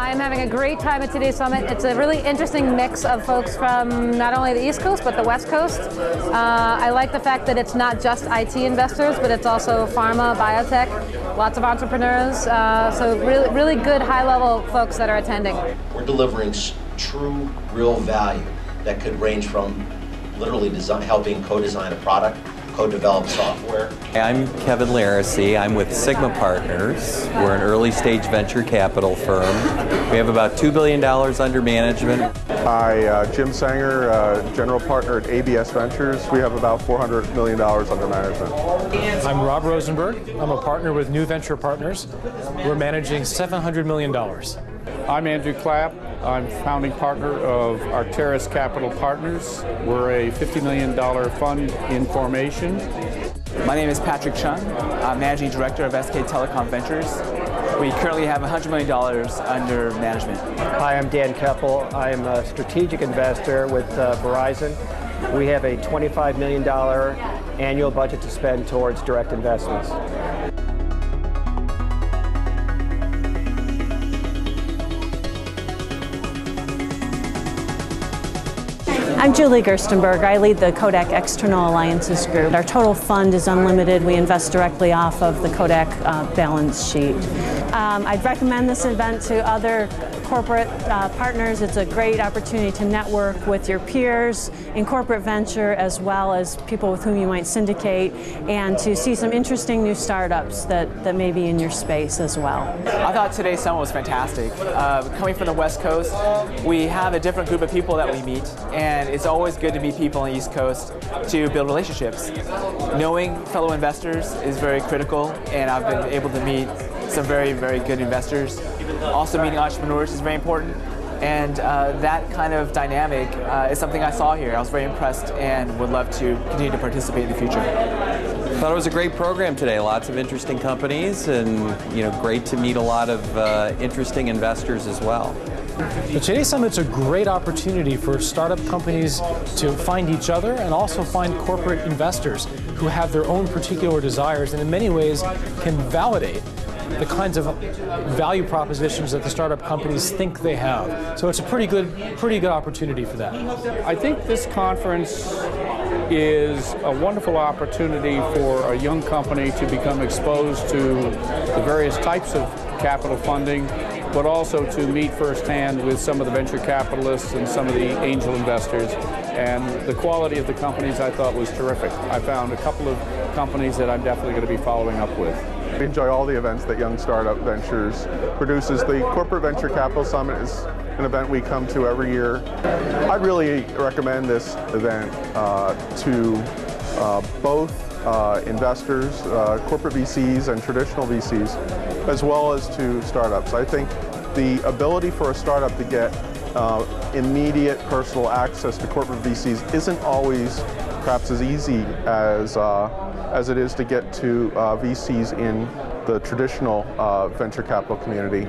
I'm having a great time at today's summit. It's a really interesting mix of folks from not only the East Coast, but the West Coast. I like the fact that it's not just IT investors, but it's also pharma, biotech, lots of entrepreneurs. So really good high-level folks that are attending. We're delivering true, real value that could range from literally helping co-design a product, co-develop software. I'm Kevin Laracy. I'm with Sigma Partners. We're an early-stage venture capital firm. We have about $2 billion under management. Hi, Jim Sanger, General Partner at ABS Ventures. We have about $400 million under management. I'm Rob Rosenberg. I'm a partner with New Venture Partners. We're managing $700 million. I'm Andrew Clapp. I'm founding partner of Arcturus Capital Partners. We're a $50 million fund in formation. My name is Patrick Chung. I'm Managing Director of SK Telecom Ventures. We currently have $100 million under management. Hi, I'm Dan Keppel. I'm a strategic investor with Verizon. We have a $25 million annual budget to spend towards direct investments. I'm Julie Gerstenberg. I lead the Kodak External Alliances Group. Our total fund is unlimited. We invest directly off of the Kodak balance sheet. I'd recommend this event to other corporate partners. It's a great opportunity to network with your peers in corporate venture as well as people with whom you might syndicate, and to see some interesting new startups that may be in your space as well. I thought today's summit was fantastic. Coming from the West Coast, we have a different group of people that we meet, and it's always good to meet people on the East Coast to build relationships. Knowing fellow investors is very critical, and I've been able to meet some very, very good investors. Also meeting entrepreneurs is very important, and that kind of dynamic is something I saw here. I was very impressed and would love to continue to participate in the future. I thought it was a great program today. Lots of interesting companies, and great to meet a lot of interesting investors as well. Today's summit's a great opportunity for startup companies to find each other and also find corporate investors who have their own particular desires and in many ways can validate the kinds of value propositions that the startup companies think they have. So it's a pretty good opportunity for that. I think this conference is a wonderful opportunity for a young company to become exposed to the various types of capital funding, but also to meet firsthand with some of the venture capitalists and some of the angel investors. And the quality of the companies I thought was terrific. I found a couple of companies that I'm definitely going to be following up with. We enjoy all the events that Young Startup Ventures produces. The Corporate Venture Capital Summit is an event we come to every year. I'd really recommend this event to both investors, corporate VCs and traditional VCs, as well as to startups. I think the ability for a startup to get immediate personal access to corporate VCs isn't always perhaps as easy as it is to get to VCs in the traditional venture capital community.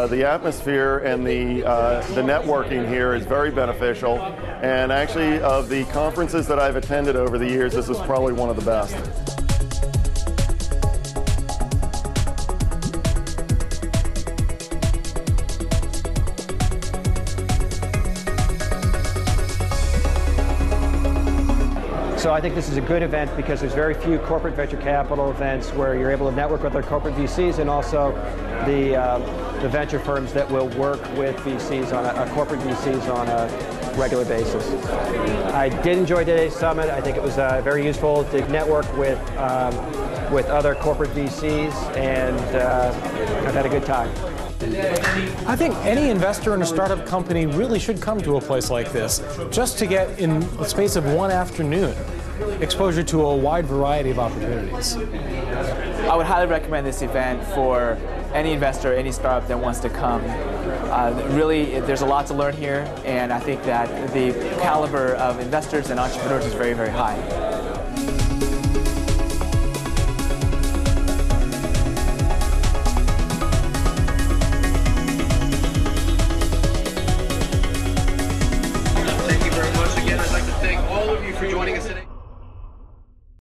The atmosphere and the networking here is very beneficial, and actually of the conferences that I've attended over the years, this is probably one of the best. So I think this is a good event because there's very few corporate venture capital events where you're able to network with our corporate VCs and also the venture firms that will work with VCs on corporate VCs on a regular basis. I did enjoy today's summit. I think it was very useful to network with other corporate VCs, and I've had a good time. I think any investor in a startup company really should come to a place like this just to get, in the space of one afternoon, exposure to a wide variety of opportunities. I would highly recommend this event for any investor, any startup that wants to come. Really, there's a lot to learn here, and I think that the caliber of investors and entrepreneurs is very, very high. Thank you very much again. I'd like to thank all of you for joining us today.